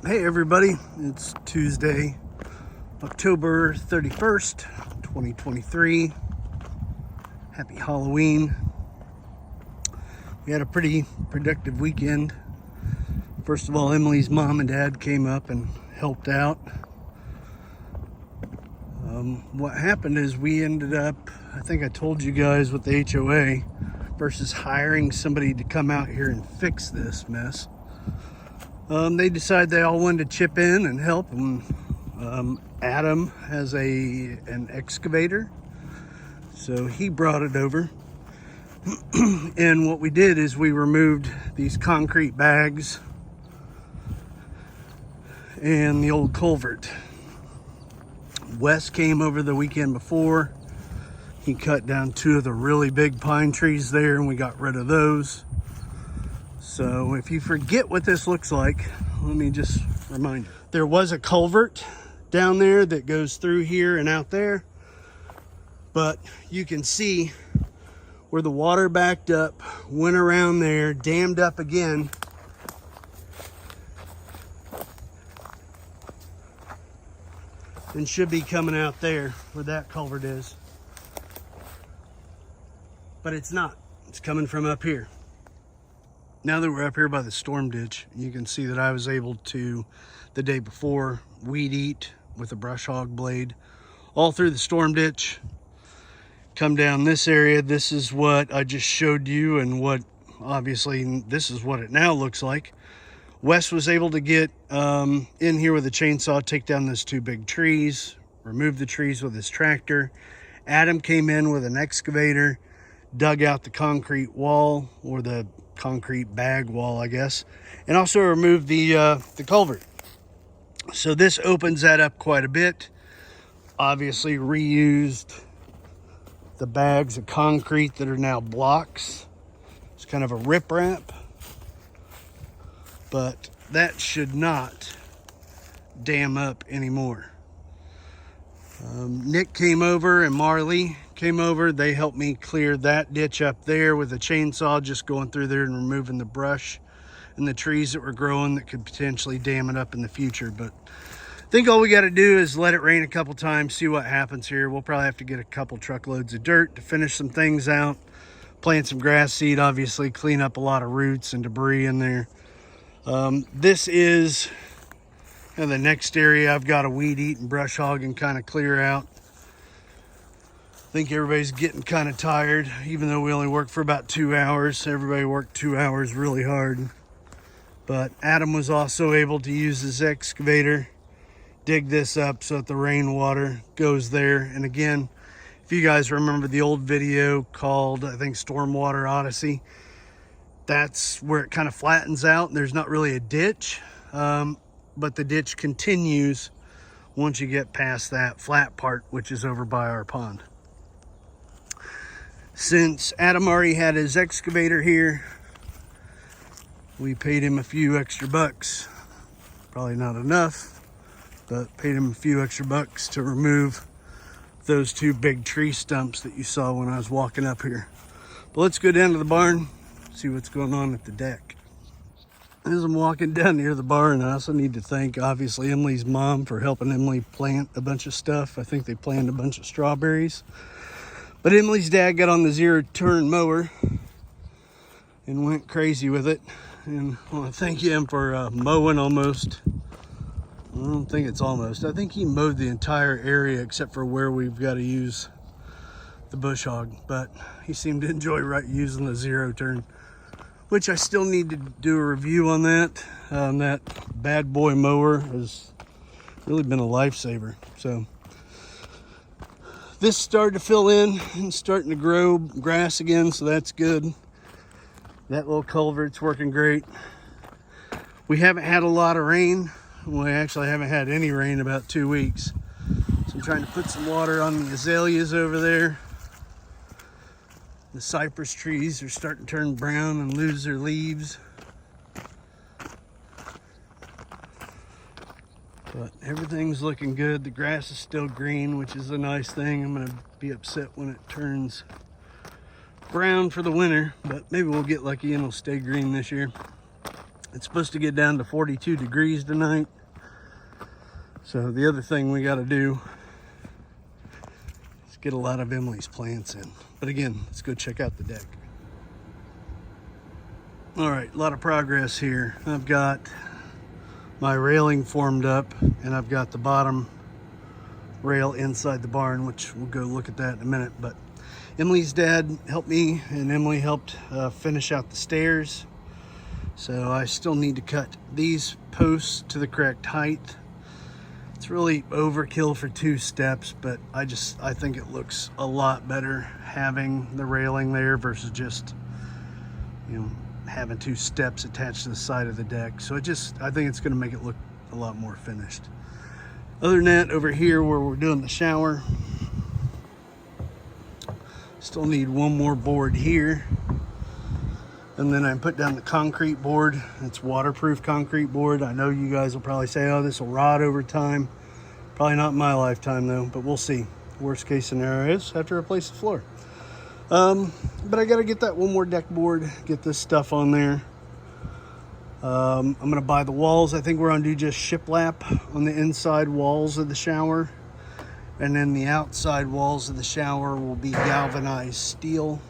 Hey everybody, it's Tuesday, October 31st, 2023. Happy Halloween. We had a pretty productive weekend. First of all, Emily's mom and dad came up and helped out. What happened is we ended up, I think I told you guys with the HOA, versus hiring somebody to come out here and fix this mess. They decided they all wanted to chip in and help. And Adam has an excavator, so he brought it over. And what we did is we removed these concrete bags and the old culvert. Wes came over the weekend before. He cut down 2 of the really big pine trees there, and we got rid of those. So if you forget what this looks like, let me just remind you. There was a culvert down there that goes through here and out there, but you can see where the water backed up, went around there, dammed up again. And should be coming out there where that culvert is. But it's not. It's coming from up here. Now that we're up here by the storm ditch, you can see that I was able to, the day before, weed eat with a brush hog blade all through the storm ditch. Come down this area. This is what I just showed you, and what obviously this is what it now looks like. Wes was able to get in here with a chainsaw, take down those 2 big trees, remove the trees with his tractor. Adam came in with an excavator, dug out the concrete wall, or the concrete bag wall, I guess, and also removed the culvert. So this opens that up quite a bit. Obviously reused the bags of concrete that are now blocks. It's kind of a riprap, but that should not dam up anymore. Nick came over and Marley came over. They helped me clear that ditch up there with a chainsaw, just going through there and removing the brush and the trees that were growing that could potentially dam it up in the future. But I think all we got to do is let it rain a couple times, see what happens here. We'll probably have to get a couple truckloads of dirt to finish some things out, plant some grass seed, obviously clean up a lot of roots and debris in there. This is the next area I've got to weed eat and brush hog and kind of clear out. I think everybody's getting kind of tired, even though we only worked for about 2 hours. Everybody worked 2 hours really hard. But Adam was also able to use his excavator, dig this up so that the rainwater goes there. And again, if you guys remember the old video called, I think, Stormwater Odyssey, that's where it kind of flattens out and there's not really a ditch. But the ditch continues once you get past that flat part, which is over by our pond. Since Adam already had his excavator here, we paid him a few extra bucks. Probably not enough, but paid him a few extra bucks to remove those 2 big tree stumps that you saw when I was walking up here. But let's go down to the barn, see what's going on at the deck. As I'm walking down near the barn, I also need to thank, obviously, Emily's mom for helping Emily plant a bunch of stuff. I think they planted a bunch of strawberries. But Emily's dad got on the 0-turn mower and went crazy with it. And I want to thank him for mowing almost. I don't think it's almost. I think he mowed the entire area except for where we've got to use the bush hog. But he seemed to enjoy using the 0-turn. Which I still need to do a review on that. That bad boy mower has really been a lifesaver. So this started to fill in and starting to grow grass again, so that's good. That little culvert's working great. We haven't had a lot of rain. We actually haven't had any rain in about 2 weeks. So I'm trying to put some water on the azaleas over there. The cypress trees are starting to turn brown and lose their leaves. But everything's looking good. The grass is still green, which is a nice thing. I'm gonna be upset when it turns brown for the winter, but maybe we'll get lucky and it'll stay green this year. It's supposed to get down to 42 degrees tonight. So the other thing we got to do is get a lot of Emily's plants in. But again, let's go check out the deck. All right, a lot of progress here. I've got my railing formed up, and I've got the bottom rail inside the barn, which we'll go look at that in a minute. But Emily's dad helped me, and Emily helped finish out the stairs. So I still need to cut these posts to the correct height. It's really overkill for 2 steps, but I think it looks a lot better having the railing there versus just, you know, having 2 steps attached to the side of the deck. So I think it's going to make it look a lot more finished. Other than that, over here where we're doing the shower, still need one more board here. And then I put down the concrete board. It's waterproof concrete board. I know you guys will probably say, oh, this will rot over time. Probably not in my lifetime though, but we'll see. Worst case scenario is I have to replace the floor. But I got to get that one more deck board, get this stuff on there. I'm going to buy the walls. I think we're going to do just shiplap on the inside walls of the shower. And then the outside walls of the shower will be galvanized steel.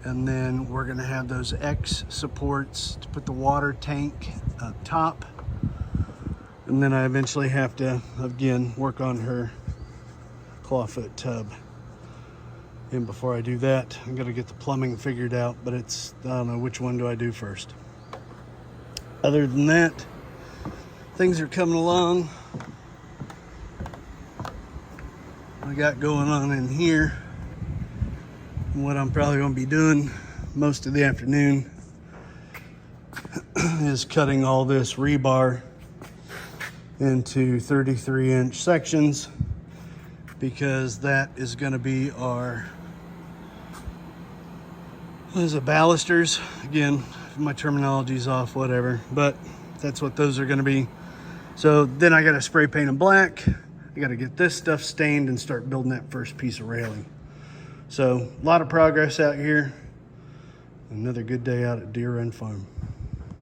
And then we're going to have those X supports to put the water tank up top. And then I eventually have to, again, work on her clawfoot tub. And before I do that, I'm going to get the plumbing figured out, but I don't know which one do I do first. Other than that, things are coming along. What I got going on in here, and what I'm probably going to be doing most of the afternoon is cutting all this rebar into 33-inch sections, because that is going to be our, what is it, balusters? Again, my terminology's off, whatever, but that's what those are going to be. So then I got to spray paint them black. I got to get this stuff stained and start building that first piece of railing. So a lot of progress out here. Another good day out at Deer Run Farm.